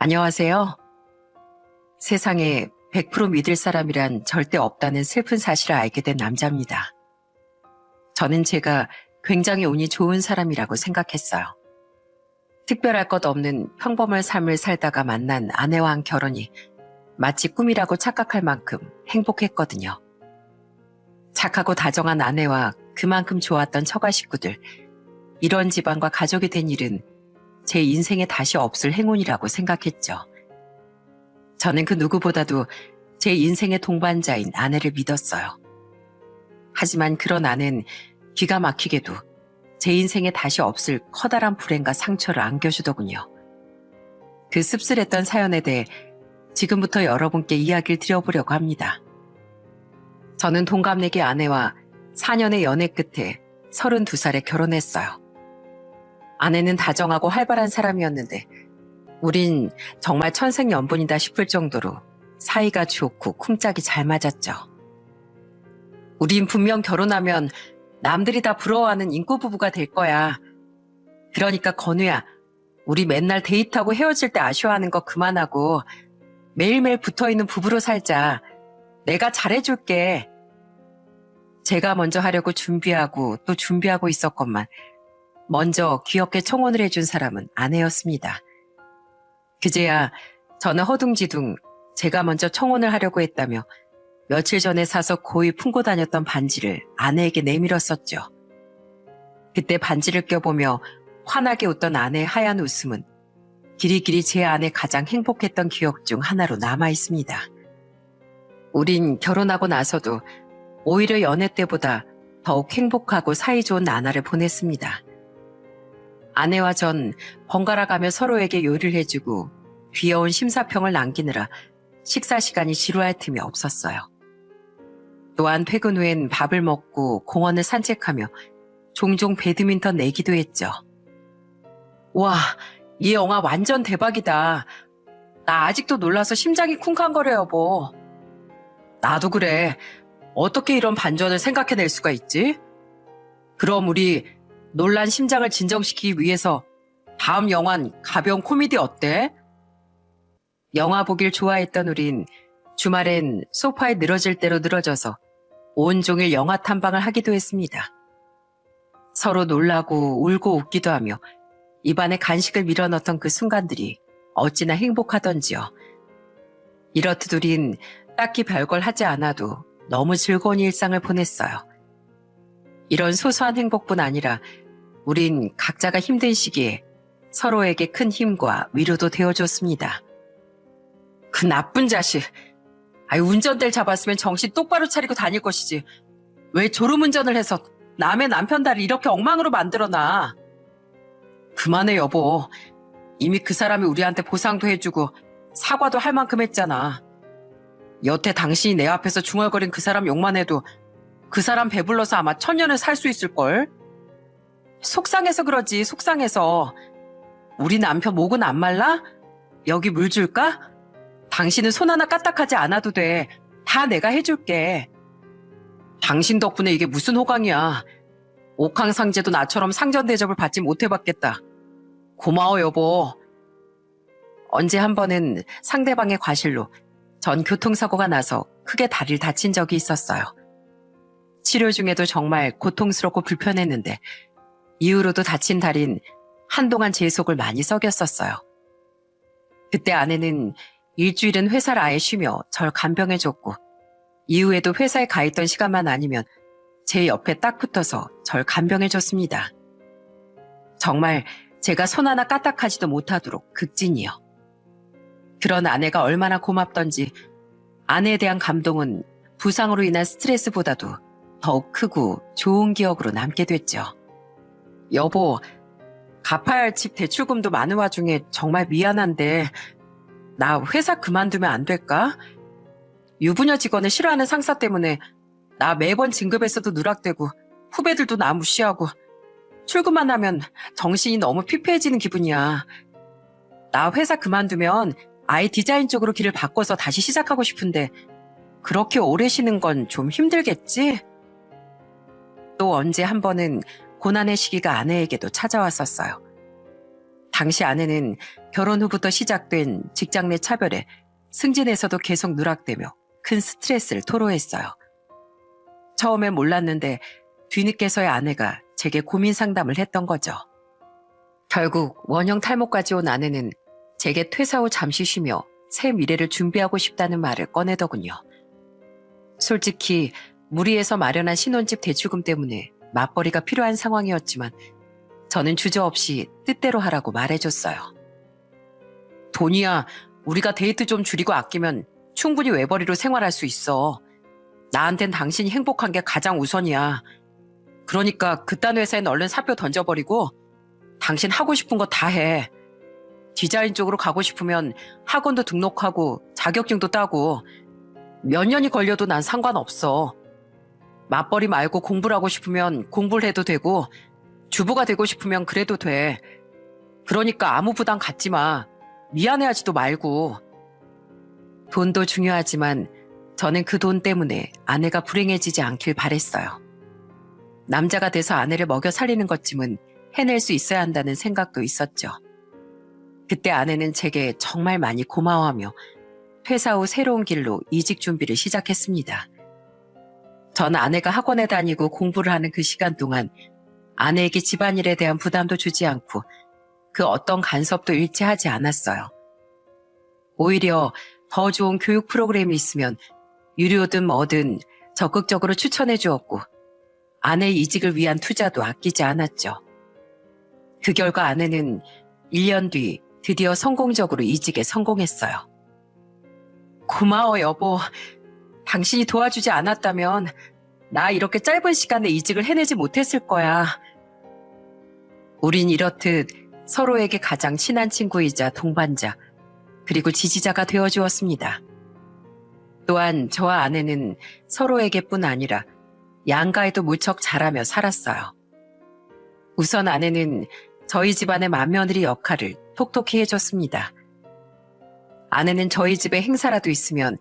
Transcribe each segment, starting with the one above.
안녕하세요. 세상에 100% 믿을 사람이란 절대 없다는 슬픈 사실을 알게 된 남자입니다. 저는 제가 굉장히 운이 좋은 사람이라고 생각했어요. 특별할 것 없는 평범한 삶을 살다가 만난 아내와 한 결혼이 마치 꿈이라고 착각할 만큼 행복했거든요. 착하고 다정한 아내와 그만큼 좋았던 처가 식구들, 이런 집안과 가족이 된 일은 제 인생에 다시 없을 행운이라고 생각했죠. 저는 그 누구보다도 제 인생의 동반자인 아내를 믿었어요. 하지만 그런 아내는 기가 막히게도 제 인생에 다시 없을 커다란 불행과 상처를 안겨주더군요. 그 씁쓸했던 사연에 대해 지금부터 여러분께 이야기를 드려보려고 합니다. 저는 동갑내기 아내와 4년의 연애 끝에 32살에 결혼했어요. 아내는 다정하고 활발한 사람이었는데 우린 정말 천생연분이다 싶을 정도로 사이가 좋고 쿵짝이 잘 맞았죠. 우린 분명 결혼하면 남들이 다 부러워하는 인구 부부가 될 거야. 그러니까 건우야, 우리 맨날 데이트하고 헤어질 때 아쉬워하는 거 그만하고 매일매일 붙어있는 부부로 살자. 내가 잘해줄게. 제가 먼저 하려고 준비하고 또 준비하고 있었건만 먼저 귀엽게 청혼을 해준 사람은 아내였습니다. 그제야 저는 허둥지둥 제가 먼저 청혼을 하려고 했다며 며칠 전에 사서 고이 품고 다녔던 반지를 아내에게 내밀었었죠. 그때 반지를 껴보며 환하게 웃던 아내의 하얀 웃음은 길이길이 제 안에 가장 행복했던 기억 중 하나로 남아있습니다. 우린 결혼하고 나서도 오히려 연애 때보다 더욱 행복하고 사이좋은 나날을 보냈습니다. 아내와 전 번갈아 가며 서로에게 요리를 해주고 귀여운 심사평을 남기느라 식사 시간이 지루할 틈이 없었어요. 또한 퇴근 후엔 밥을 먹고 공원을 산책하며 종종 배드민턴 내기도 했죠. 와, 이 영화 완전 대박이다. 나 아직도 놀라서 심장이 쿵쾅거려 여보. 나도 그래. 어떻게 이런 반전을 생각해낼 수가 있지? 그럼 우리 놀란 심장을 진정시키기 위해서 다음 영화는 가벼운 코미디 어때? 영화 보길 좋아했던 우린 주말엔 소파에 늘어질 대로 늘어져서 온종일 영화 탐방을 하기도 했습니다. 서로 놀라고 울고 웃기도 하며 입안에 간식을 밀어넣던 그 순간들이 어찌나 행복하던지요. 이렇듯 우린 딱히 별걸 하지 않아도 너무 즐거운 일상을 보냈어요. 이런 소소한 행복뿐 아니라 우린 각자가 힘든 시기에 서로에게 큰 힘과 위로도 되어줬습니다. 그 나쁜 자식. 운전대를 잡았으면 정신 똑바로 차리고 다닐 것이지. 왜 졸음운전을 해서 남의 남편 다리를 이렇게 엉망으로 만들어놔. 그만해 여보. 이미 그 사람이 우리한테 보상도 해주고 사과도 할 만큼 했잖아. 여태 당신이 내 앞에서 중얼거린 그 사람 욕만 해도 그 사람 배불러서 아마 1000년을 살 수 있을걸? 속상해서 그러지, 속상해서. 우리 남편 목은 안 말라? 여기 물 줄까? 당신은 손 하나 까딱하지 않아도 돼. 다 내가 해줄게. 당신 덕분에 이게 무슨 호강이야. 옥황상제도 나처럼 상전 대접을 받지 못해봤겠다. 고마워 여보. 언제 한 번은 상대방의 과실로 전 교통사고가 나서 크게 다리를 다친 적이 있었어요. 치료 중에도 정말 고통스럽고 불편했는데 이후로도 다친 다리는 한동안 제 속을 많이 썩였었어요. 그때 아내는 일주일은 회사를 아예 쉬며 절 간병해줬고 이후에도 회사에 가 있던 시간만 아니면 제 옆에 딱 붙어서 절 간병해줬습니다. 정말 제가 손 하나 까딱하지도 못하도록 극진이요. 그런 아내가 얼마나 고맙던지 아내에 대한 감동은 부상으로 인한 스트레스보다도 더욱 크고 좋은 기억으로 남게 됐죠. 여보, 갚아야 할 집 대출금도 많은 와중에 정말 미안한데 나 회사 그만두면 안 될까? 유부녀 직원을 싫어하는 상사 때문에 나 매번 진급에서도 누락되고 후배들도 나 무시하고 출근만 하면 정신이 너무 피폐해지는 기분이야. 나 회사 그만두면 아예 디자인 쪽으로 길을 바꿔서 다시 시작하고 싶은데 그렇게 오래 쉬는 건 좀 힘들겠지? 또 언제 한 번은 고난의 시기가 아내에게도 찾아왔었어요. 당시 아내는 결혼 후부터 시작된 직장 내 차별에 승진에서도 계속 누락되며 큰 스트레스를 토로했어요. 처음엔 몰랐는데 뒤늦게서야 아내가 제게 고민 상담을 했던 거죠. 결국 원형 탈모까지 온 아내는 제게 퇴사 후 잠시 쉬며 새 미래를 준비하고 싶다는 말을 꺼내더군요. 솔직히 무리해서 마련한 신혼집 대출금 때문에 맞벌이가 필요한 상황이었지만 저는 주저없이 뜻대로 하라고 말해줬어요. 돈이야 우리가 데이트 좀 줄이고 아끼면 충분히 외벌이로 생활할 수 있어. 나한텐 당신이 행복한 게 가장 우선이야. 그러니까 그딴 회사엔 얼른 사표 던져버리고 당신 하고 싶은 거 다 해. 디자인 쪽으로 가고 싶으면 학원도 등록하고 자격증도 따고 몇 년이 걸려도 난 상관없어. 맞벌이 말고 공부를 하고 싶으면 공부를 해도 되고 주부가 되고 싶으면 그래도 돼. 그러니까 아무 부담 갖지 마. 미안해하지도 말고. 돈도 중요하지만 저는 그 돈 때문에 아내가 불행해지지 않길 바랬어요. 남자가 돼서 아내를 먹여 살리는 것쯤은 해낼 수 있어야 한다는 생각도 있었죠. 그때 아내는 제게 정말 많이 고마워하며 퇴사 후 새로운 길로 이직 준비를 시작했습니다. 전 아내가 학원에 다니고 공부를 하는 그 시간 동안 아내에게 집안일에 대한 부담도 주지 않고 그 어떤 간섭도 일치하지 않았어요. 오히려 더 좋은 교육 프로그램이 있으면 유료든 뭐든 적극적으로 추천해 주었고 아내의 이직을 위한 투자도 아끼지 않았죠. 그 결과 아내는 1년 뒤 드디어 성공적으로 이직에 성공했어요. 고마워 여보. 당신이 도와주지 않았다면 나 이렇게 짧은 시간에 이직을 해내지 못했을 거야. 우린 이렇듯 서로에게 가장 친한 친구이자 동반자 그리고 지지자가 되어주었습니다. 또한 저와 아내는 서로에게뿐 아니라 양가에도 무척 잘하며 살았어요. 우선 아내는 저희 집안의 맏며느리 역할을 톡톡히 해줬습니다. 아내는 저희 집에 행사라도 있으면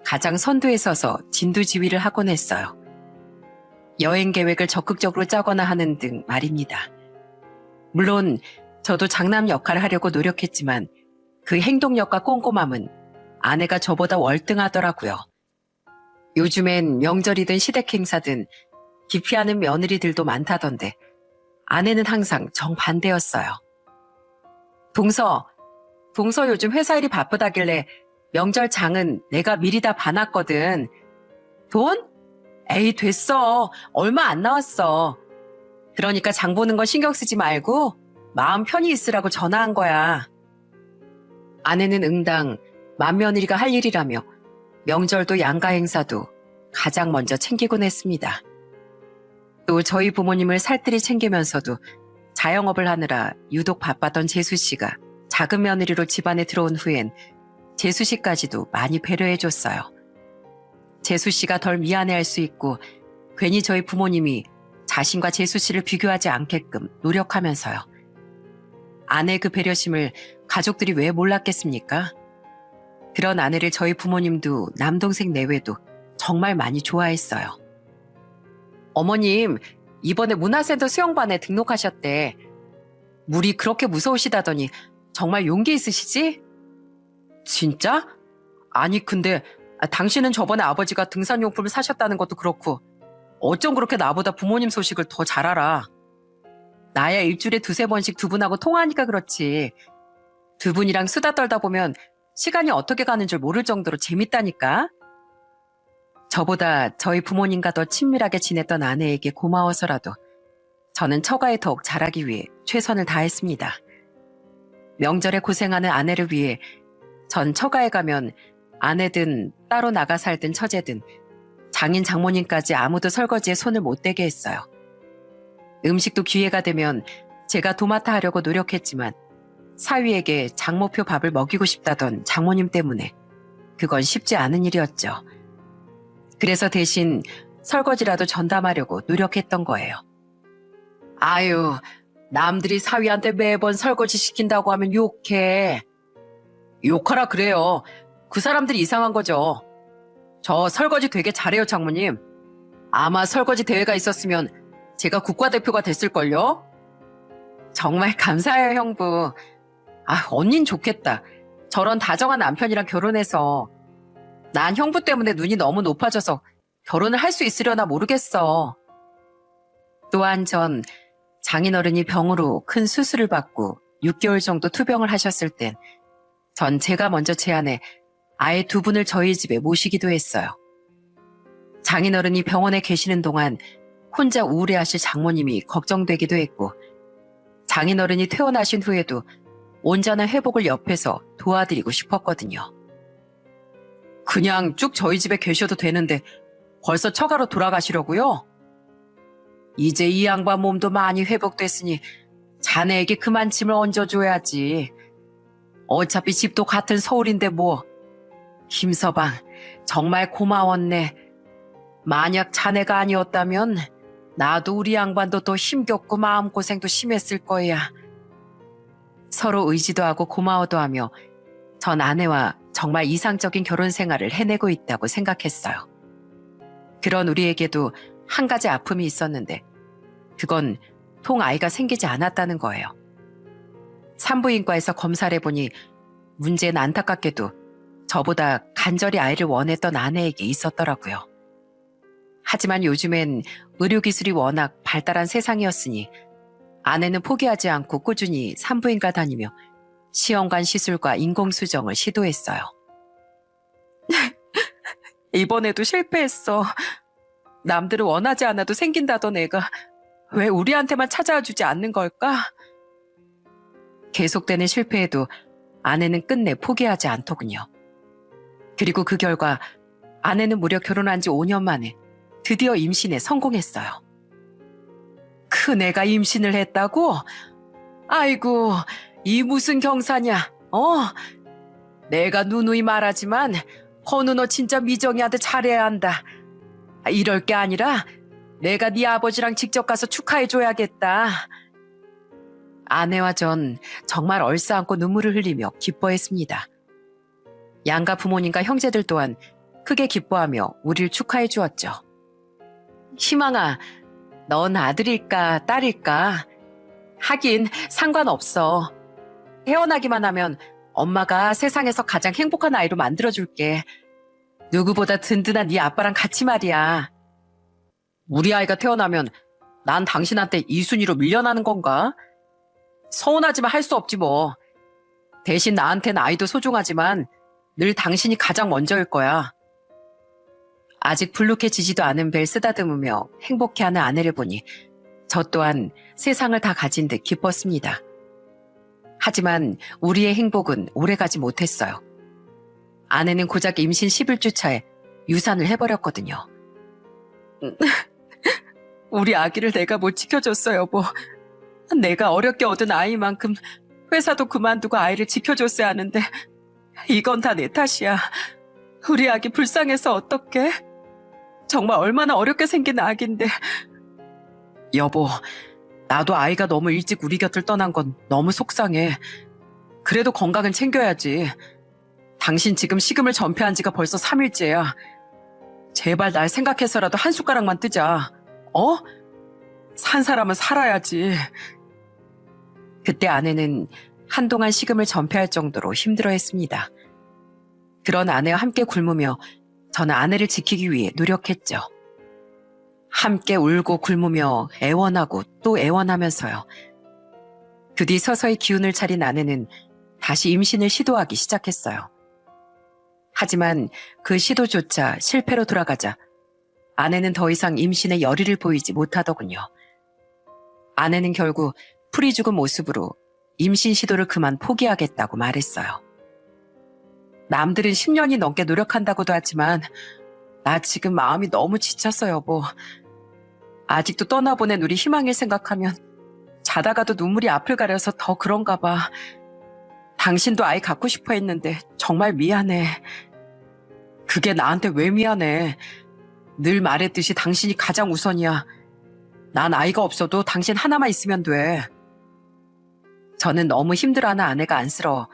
가장 선두에 서서 진두지휘를 하곤 했어요. 여행 계획을 적극적으로 짜거나 하는 등 말입니다. 물론 저도 장남 역할을 하려고 노력했지만 그 행동력과 꼼꼼함은 아내가 저보다 월등하더라고요. 요즘엔 명절이든 시댁 행사든 기피하는 며느리들도 많다던데 아내는 항상 정반대였어요. 동서 요즘 회사 일이 바쁘다길래 명절 장은 내가 미리 다 봐놨거든. 돈? 에이 됐어. 얼마 안 나왔어. 그러니까 장 보는 거 신경 쓰지 말고 마음 편히 있으라고 전화한 거야. 아내는 응당 맏며느리가 할 일이라며 명절도 양가 행사도 가장 먼저 챙기곤 했습니다. 또 저희 부모님을 살뜰히 챙기면서도 자영업을 하느라 유독 바빴던 재수 씨가 작은 며느리로 집안에 들어온 후엔 재수 씨까지도 많이 배려해줬어요. 재수 씨가 덜 미안해할 수 있고 괜히 저희 부모님이 자신과 재수 씨를 비교하지 않게끔 노력하면서요. 아내의 그 배려심을 가족들이 왜 몰랐겠습니까? 그런 아내를 저희 부모님도 남동생 내외도 정말 많이 좋아했어요. 어머님, 이번에 문화센터 수영반에 등록하셨대. 물이 그렇게 무서우시다더니 정말 용기 있으시지? 진짜? 아니 근데 당신은 저번에 아버지가 등산용품을 사셨다는 것도 그렇고 어쩜 그렇게 나보다 부모님 소식을 더 잘 알아. 나야 일주일에 2-3번씩 두 분하고 통화하니까 그렇지. 두 분이랑 수다 떨다 보면 시간이 어떻게 가는 줄 모를 정도로 재밌다니까. 저보다 저희 부모님과 더 친밀하게 지냈던 아내에게 고마워서라도 저는 처가에 더욱 잘하기 위해 최선을 다했습니다. 명절에 고생하는 아내를 위해 전 처가에 가면 아내든 따로 나가 살든 처제든 장인 장모님까지 아무도 설거지에 손을 못 대게 했어요. 음식도 기회가 되면 제가 도맡아 하려고 노력했지만 사위에게 장모표 밥을 먹이고 싶다던 장모님 때문에 그건 쉽지 않은 일이었죠. 그래서 대신 설거지라도 전담하려고 노력했던 거예요. 아유, 남들이 사위한테 매번 설거지 시킨다고 하면 욕해. 욕하라 그래요. 그 사람들이 이상한 거죠. 저 설거지 되게 잘해요, 장모님. 아마 설거지 대회가 있었으면 제가 국가대표가 됐을걸요? 정말 감사해요, 형부. 아, 언닌 좋겠다. 저런 다정한 남편이랑 결혼해서 난 형부 때문에 눈이 너무 높아져서 결혼을 할 수 있으려나 모르겠어. 또한 전 장인어른이 병으로 큰 수술을 받고 6개월 정도 투병을 하셨을 땐 전 제가 먼저 제안해 아예 두 분을 저희 집에 모시기도 했어요. 장인어른이 병원에 계시는 동안 혼자 우울해하실 장모님이 걱정되기도 했고 장인어른이 퇴원하신 후에도 온전한 회복을 옆에서 도와드리고 싶었거든요. 그냥 쭉 저희 집에 계셔도 되는데 벌써 처가로 돌아가시려고요? 이제 이 양반 몸도 많이 회복됐으니 자네에게 그만 짐을 얹어줘야지. 어차피 집도 같은 서울인데 뭐. 김서방, 정말 고마웠네. 만약 자네가 아니었다면 나도 우리 양반도 더 힘겹고 마음고생도 심했을 거야. 서로 의지도 하고 고마워도 하며 전 아내와 정말 이상적인 결혼 생활을 해내고 있다고 생각했어요. 그런 우리에게도 한 가지 아픔이 있었는데 그건 통아이가 생기지 않았다는 거예요. 산부인과에서 검사를 해보니 문제는 안타깝게도 저보다 간절히 아이를 원했던 아내에게 있었더라고요. 하지만 요즘엔 의료기술이 워낙 발달한 세상이었으니 아내는 포기하지 않고 꾸준히 산부인과 다니며 시험관 시술과 인공수정을 시도했어요. 이번에도 실패했어. 남들은 원하지 않아도 생긴다던 애가 왜 우리한테만 찾아와 주지 않는 걸까? 계속되는 실패에도 아내는 끝내 포기하지 않더군요. 그리고 그 결과 아내는 무려 결혼한 지 5년 만에 드디어 임신에 성공했어요. 큰애가 임신을 했다고? 아이고, 이 무슨 경사냐? 내가 누누이 말하지만 건우 너 진짜 미정이한테 잘해야 한다. 이럴 게 아니라 내가 네 아버지랑 직접 가서 축하해줘야겠다. 아내와 전 정말 얼싸안고 눈물을 흘리며 기뻐했습니다. 양가 부모님과 형제들 또한 크게 기뻐하며 우리를 축하해 주었죠. 희망아, 넌 아들일까 딸일까? 하긴 상관없어. 태어나기만 하면 엄마가 세상에서 가장 행복한 아이로 만들어줄게. 누구보다 든든한 네 아빠랑 같이 말이야. 우리 아이가 태어나면 난 당신한테 이순위로 밀려나는 건가? 서운하지만 할 수 없지 뭐. 대신 나한텐 아이도 소중하지만 늘 당신이 가장 먼저일 거야. 아직 불룩해지지도 않은 벨 쓰다듬으며 행복해하는 아내를 보니 저 또한 세상을 다 가진 듯 기뻤습니다. 하지만 우리의 행복은 오래가지 못했어요. 아내는 고작 임신 11주 차에 유산을 해버렸거든요. 우리 아기를 내가 못 지켜줬어, 여보. 내가 어렵게 얻은 아이만큼 회사도 그만두고 아이를 지켜줬어야 하는데 이건 다 내 탓이야. 우리 아기 불쌍해서 어떡해? 정말 얼마나 어렵게 생긴 아기인데. 여보, 나도 아이가 너무 일찍 우리 곁을 떠난 건 너무 속상해. 그래도 건강은 챙겨야지. 당신 지금 식음을 전폐한 지가 벌써 3일째야. 제발 날 생각해서라도 한 숟가락만 뜨자. 산 사람은 살아야지. 그때 아내는 한동안 식음을 전폐할 정도로 힘들어했습니다. 그런 아내와 함께 굶으며 저는 아내를 지키기 위해 노력했죠. 함께 울고 굶으며 애원하고 또 애원하면서요. 그 뒤 서서히 기운을 차린 아내는 다시 임신을 시도하기 시작했어요. 하지만 그 시도조차 실패로 돌아가자 아내는 더 이상 임신에 열의를 보이지 못하더군요. 아내는 결국 풀이 죽은 모습으로 임신 시도를 그만 포기하겠다고 말했어요. 남들은 10년이 넘게 노력한다고도 하지만 나 지금 마음이 너무 지쳤어, 여보. 아직도 떠나보낸 우리 희망일 생각하면 자다가도 눈물이 앞을 가려서 더 그런가 봐. 당신도 아이 갖고 싶어 했는데 정말 미안해. 그게 나한테 왜 미안해. 늘 말했듯이 당신이 가장 우선이야. 난 아이가 없어도 당신 하나만 있으면 돼. 저는 너무 힘들어하는 아내가 안쓰러워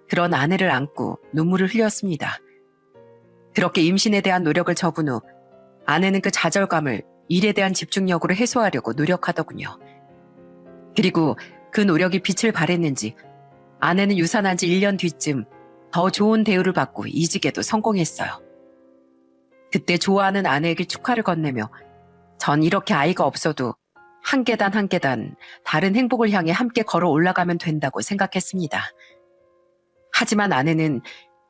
그런 아내를 안고 눈물을 흘렸습니다. 그렇게 임신에 대한 노력을 접은 후 아내는 그 좌절감을 일에 대한 집중력으로 해소하려고 노력하더군요. 그리고 그 노력이 빛을 발했는지 아내는 유산한 지 1년 뒤쯤 더 좋은 대우를 받고 이직에도 성공했어요. 그때 좋아하는 아내에게 축하를 건네며 전 이렇게 아이가 없어도 한 계단 한 계단 다른 행복을 향해 함께 걸어 올라가면 된다고 생각했습니다. 하지만 아내는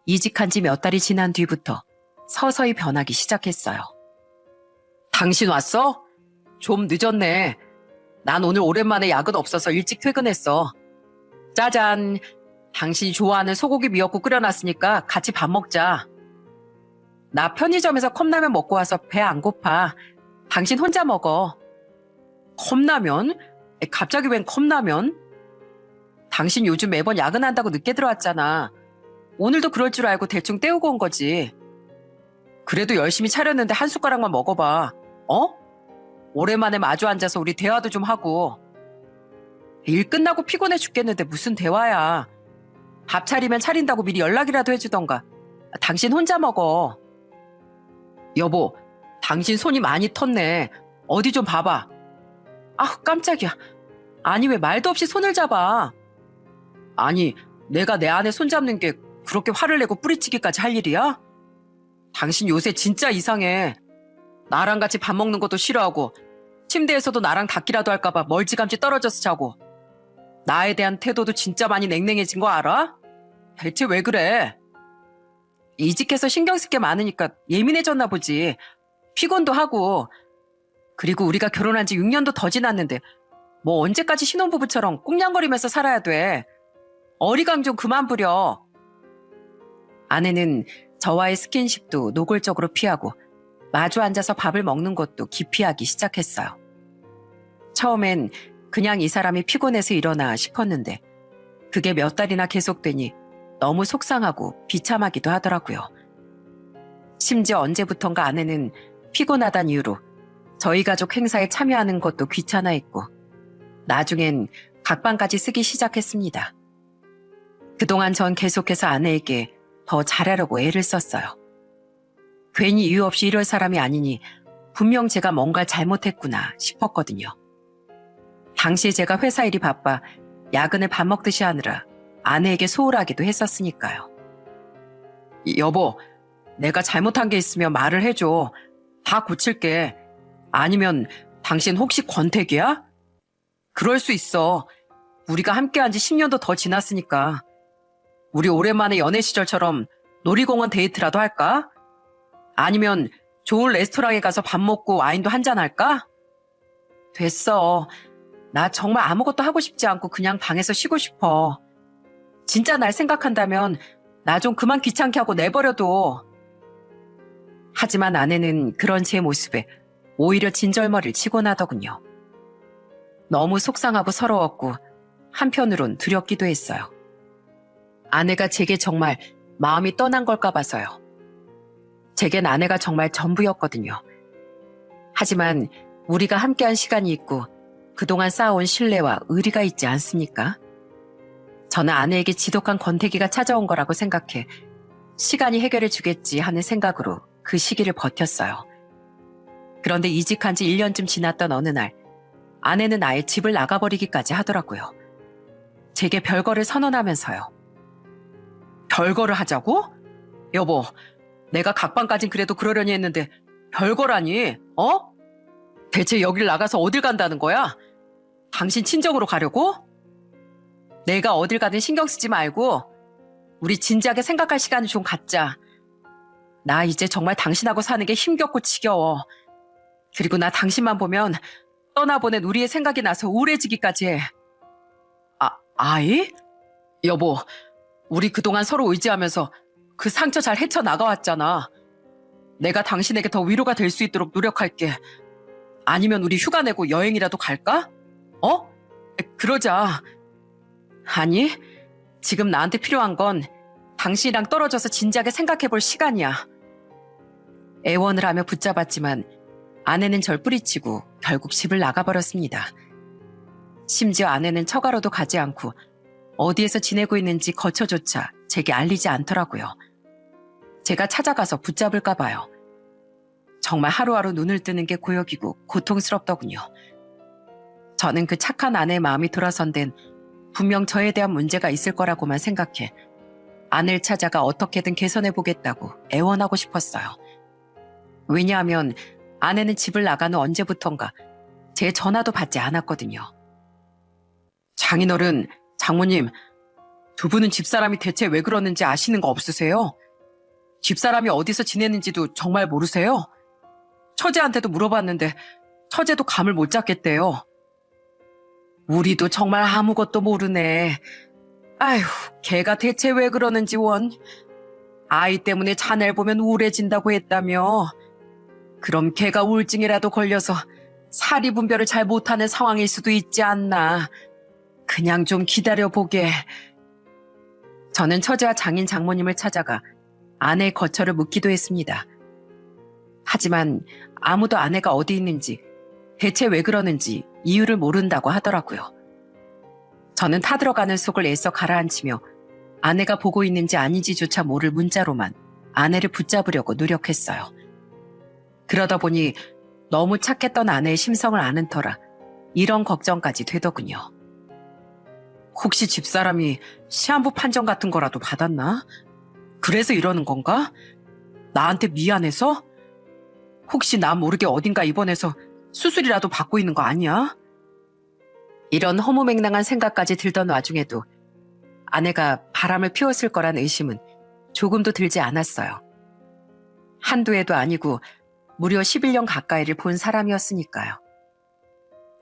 이직한 지 몇 달이 지난 뒤부터 서서히 변하기 시작했어요. 당신 왔어? 좀 늦었네. 난 오늘 오랜만에 야근 없어서 일찍 퇴근했어. 짜잔, 당신이 좋아하는 소고기 미역국 끓여놨으니까 같이 밥 먹자. 나 편의점에서 컵라면 먹고 와서 배 안 고파. 당신 혼자 먹어. 컵라면? 갑자기 웬 컵라면? 당신 요즘 매번 야근한다고 늦게 들어왔잖아. 오늘도 그럴 줄 알고 대충 때우고 온 거지. 그래도 열심히 차렸는데 한 숟가락만 먹어봐. 어? 오랜만에 마주 앉아서 우리 대화도 좀 하고. 일 끝나고 피곤해 죽겠는데 무슨 대화야. 밥 차리면 차린다고 미리 연락이라도 해주던가. 당신 혼자 먹어. 여보, 당신 손이 많이 텄네. 어디 좀 봐봐. 아, 깜짝이야. 아니, 왜 말도 없이 손을 잡아. 아니, 내가 내 아내 손 잡는 게 그렇게 화를 내고 뿌리치기까지 할 일이야? 당신 요새 진짜 이상해. 나랑 같이 밥 먹는 것도 싫어하고 침대에서도 나랑 닿기라도 할까봐 멀찌감치 떨어져서 자고. 나에 대한 태도도 진짜 많이 냉랭해진 거 알아? 대체 왜 그래? 이직해서 신경 쓸 게 많으니까 예민해졌나 보지. 피곤도 하고. 그리고 우리가 결혼한 지 6년도 더 지났는데 뭐 언제까지 신혼부부처럼 꽁냥거리면서 살아야 돼. 어리광 좀 그만 부려. 아내는 저와의 스킨십도 노골적으로 피하고 마주 앉아서 밥을 먹는 것도 기피하기 시작했어요. 처음엔 그냥 이 사람이 피곤해서 일어나 싶었는데 그게 몇 달이나 계속되니 너무 속상하고 비참하기도 하더라고요. 심지어 언제부턴가 아내는 피곤하단 이유로 저희 가족 행사에 참여하는 것도 귀찮아했고 나중엔 각방까지 쓰기 시작했습니다. 그동안 전 계속해서 아내에게 더 잘하려고 애를 썼어요. 괜히 이유 없이 이럴 사람이 아니니 분명 제가 뭔가 잘못했구나 싶었거든요. 당시에 제가 회사 일이 바빠 야근을 밥 먹듯이 하느라 아내에게 소홀하기도 했었으니까요. 여보, 내가 잘못한 게 있으면 말을 해줘. 다 고칠게. 아니면 당신 혹시 권태기야? 그럴 수 있어. 우리가 함께한 지 10년도 더 지났으니까. 우리 오랜만에 연애 시절처럼 놀이공원 데이트라도 할까? 아니면 좋은 레스토랑에 가서 밥 먹고 와인도 한잔 할까? 됐어. 나 정말 아무것도 하고 싶지 않고 그냥 방에서 쉬고 싶어. 진짜 날 생각한다면 나 좀 그만 귀찮게 하고 내버려둬. 하지만 아내는 그런 제 모습에 오히려 진절머리를 치곤 하더군요. 너무 속상하고 서러웠고 한편으론 두렵기도 했어요. 아내가 제게 정말 마음이 떠난 걸까 봐서요. 제겐 아내가 정말 전부였거든요. 하지만 우리가 함께한 시간이 있고 그동안 쌓아온 신뢰와 의리가 있지 않습니까? 저는 아내에게 지독한 권태기가 찾아온 거라고 생각해 시간이 해결해 주겠지 하는 생각으로 그 시기를 버텼어요. 그런데 이직한 지 1년쯤 지났던 어느 날 아내는 아예 집을 나가버리기까지 하더라고요. 제게 별거를 선언하면서요. 별거를 하자고? 여보, 내가 각방까진 그래도 그러려니 했는데 별거라니, 어? 대체 여길 나가서 어딜 간다는 거야? 당신 친정으로 가려고? 내가 어딜 가든 신경 쓰지 말고 우리 진지하게 생각할 시간을 좀 갖자. 나 이제 정말 당신하고 사는 게 힘겹고 지겨워. 그리고 나 당신만 보면 떠나보낸 우리의 생각이 나서 우울해지기까지 해. 아이? 여보, 우리 그동안 서로 의지하면서 그 상처 잘 헤쳐나가왔잖아. 내가 당신에게 더 위로가 될 수 있도록 노력할게. 아니면 우리 휴가 내고 여행이라도 갈까? 어? 그러자. 아니, 지금 나한테 필요한 건 당신이랑 떨어져서 진지하게 생각해볼 시간이야. 애원을 하며 붙잡았지만 아내는 절 뿌리치고 결국 집을 나가버렸습니다. 심지어 아내는 처가로도 가지 않고 어디에서 지내고 있는지 거처조차 제게 알리지 않더라고요. 제가 찾아가서 붙잡을까 봐요. 정말 하루하루 눈을 뜨는 게 고역이고 고통스럽더군요. 저는 그 착한 아내의 마음이 돌아선 데는 분명 저에 대한 문제가 있을 거라고만 생각해 아내를 찾아가 어떻게든 개선해보겠다고 애원하고 싶었어요. 왜냐하면 아내는 집을 나간 후 언제부턴가 제 전화도 받지 않았거든요. 장인어른, 장모님, 두 분은 집사람이 대체 왜 그러는지 아시는 거 없으세요? 집사람이 어디서 지내는지도 정말 모르세요? 처제한테도 물어봤는데 처제도 감을 못 잡겠대요. 우리도 정말 아무것도 모르네. 아휴, 걔가 대체 왜 그러는지 원. 아이 때문에 자네를 보면 우울해진다고 했다며. 그럼 걔가 우울증이라도 걸려서 사리 분별을 잘 못하는 상황일 수도 있지 않나. 그냥 좀 기다려보게. 저는 처제와 장인 장모님을 찾아가 아내의 거처를 묻기도 했습니다. 하지만 아무도 아내가 어디 있는지, 대체 왜 그러는지 이유를 모른다고 하더라고요. 저는 타들어가는 속을 애써 가라앉히며 아내가 보고 있는지 아닌지조차 모를 문자로만 아내를 붙잡으려고 노력했어요. 그러다 보니 너무 착했던 아내의 심성을 아는 터라 이런 걱정까지 되더군요. 혹시 집사람이 시한부 판정 같은 거라도 받았나? 그래서 이러는 건가? 나한테 미안해서? 혹시 나 모르게 어딘가 입원해서 수술이라도 받고 있는 거 아니야? 이런 허무맹랑한 생각까지 들던 와중에도 아내가 바람을 피웠을 거란 의심은 조금도 들지 않았어요. 한두 해도 아니고 무려 11년 가까이를 본 사람이었으니까요.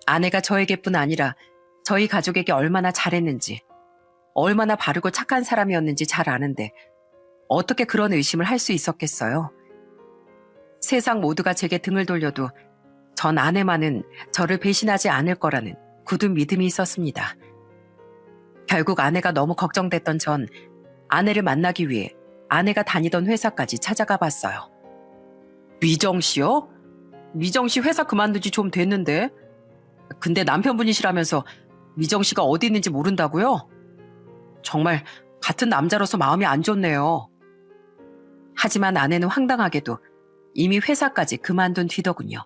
아내가 저에게뿐 아니라 저희 가족에게 얼마나 잘했는지, 얼마나 바르고 착한 사람이었는지 잘 아는데 어떻게 그런 의심을 할 수 있었겠어요? 세상 모두가 제게 등을 돌려도 전 아내만은 저를 배신하지 않을 거라는 굳은 믿음이 있었습니다. 결국 아내가 너무 걱정됐던 전 아내를 만나기 위해 아내가 다니던 회사까지 찾아가 봤어요. 미정 씨요? 미정 씨 회사 그만둔 지 좀 됐는데. 근데 남편분이시라면서 미정 씨가 어디 있는지 모른다고요? 정말 같은 남자로서 마음이 안 좋네요. 하지만 아내는 황당하게도 이미 회사까지 그만둔 뒤더군요.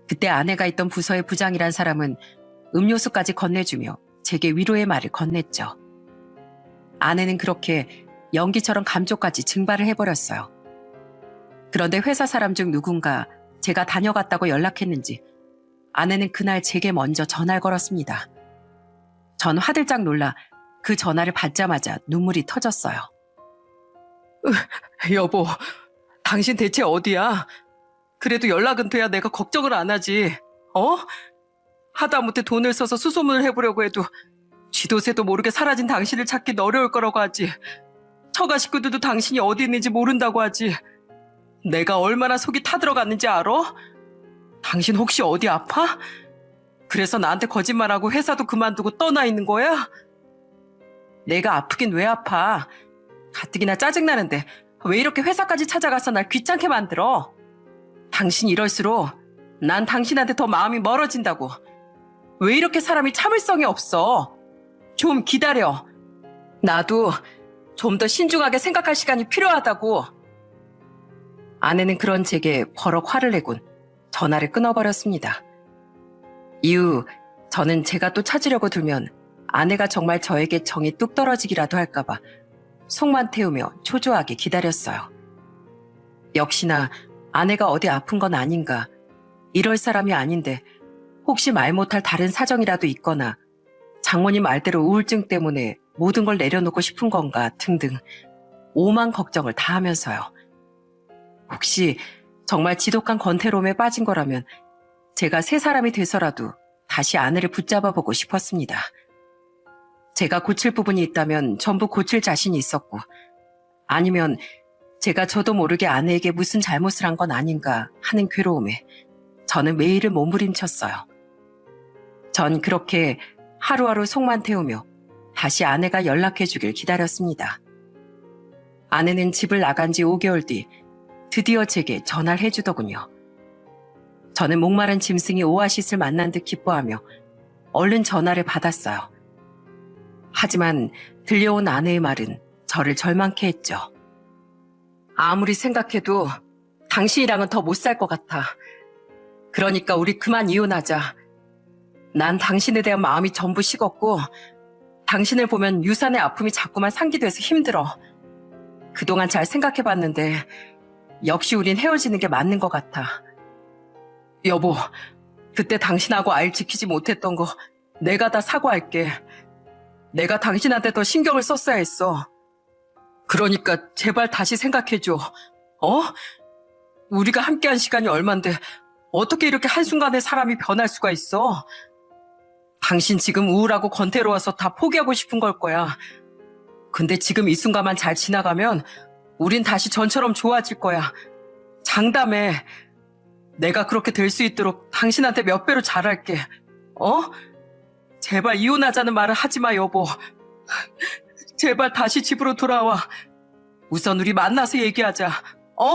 그때 아내가 있던 부서의 부장이란 사람은 음료수까지 건네주며 제게 위로의 말을 건넸죠. 아내는 그렇게 연기처럼 감쪽같이 증발을 해버렸어요. 그런데 회사 사람 중 누군가 제가 다녀갔다고 연락했는지 아내는 그날 제게 먼저 전화를 걸었습니다. 전 화들짝 놀라 그 전화를 받자마자 눈물이 터졌어요. 여보, 당신 대체 어디야? 그래도 연락은 돼야 내가 걱정을 안 하지. 하다못해 돈을 써서 수소문을 해보려고 해도 쥐도새도 모르게 사라진 당신을 찾긴 어려울 거라고 하지. 처가 식구들도 당신이 어디 있는지 모른다고 하지. 내가 얼마나 속이 타들어갔는지 알아? 당신 혹시 어디 아파? 그래서 나한테 거짓말하고 회사도 그만두고 떠나 있는 거야? 내가 아프긴 왜 아파? 가뜩이나 짜증나는데 왜 이렇게 회사까지 찾아가서 날 귀찮게 만들어? 당신 이럴수록 난 당신한테 더 마음이 멀어진다고. 왜 이렇게 사람이 참을성이 없어? 좀 기다려. 나도 좀 더 신중하게 생각할 시간이 필요하다고. 아내는 그런 제게 버럭 화를 내곤 전화를 끊어버렸습니다. 이후 저는 제가 또 찾으려고 들면 아내가 정말 저에게 정이 뚝 떨어지기라도 할까봐 속만 태우며 초조하게 기다렸어요. 역시나 아내가 어디 아픈 건 아닌가, 이럴 사람이 아닌데 혹시 말 못할 다른 사정이라도 있거나 장모님 말대로 우울증 때문에 모든 걸 내려놓고 싶은 건가 등등 오만 걱정을 다 하면서요. 혹시 정말 지독한 권태로움에 빠진 거라면 제가 새 사람이 돼서라도 다시 아내를 붙잡아 보고 싶었습니다. 제가 고칠 부분이 있다면 전부 고칠 자신이 있었고, 아니면 제가 저도 모르게 아내에게 무슨 잘못을 한 건 아닌가 하는 괴로움에 저는 매일을 몸부림쳤어요. 전 그렇게 하루하루 속만 태우며 다시 아내가 연락해 주길 기다렸습니다. 아내는 집을 나간 지 5개월 뒤 드디어 제게 전화를 해주더군요. 저는 목마른 짐승이 오아시스를 만난 듯 기뻐하며 얼른 전화를 받았어요. 하지만 들려온 아내의 말은 저를 절망케 했죠. 아무리 생각해도 당신이랑은 더 못 살 것 같아. 그러니까 우리 그만 이혼하자. 난 당신에 대한 마음이 전부 식었고 당신을 보면 유산의 아픔이 자꾸만 상기돼서 힘들어. 그동안 잘 생각해봤는데 역시 우린 헤어지는 게 맞는 것 같아. 여보, 그때 당신하고 아이를 지키지 못했던 거 내가 다 사과할게. 내가 당신한테 더 신경을 썼어야 했어. 그러니까 제발 다시 생각해줘. 어? 우리가 함께한 시간이 얼만데 어떻게 이렇게 한순간에 사람이 변할 수가 있어? 당신 지금 우울하고 건태로워서 다 포기하고 싶은 걸 거야. 근데 지금 이 순간만 잘 지나가면 우린 다시 전처럼 좋아질 거야. 장담해. 내가 그렇게 될 수 있도록 당신한테 몇 배로 잘할게. 어? 제발 이혼하자는 말을 하지 마, 여보. 제발 다시 집으로 돌아와. 우선 우리 만나서 얘기하자. 어?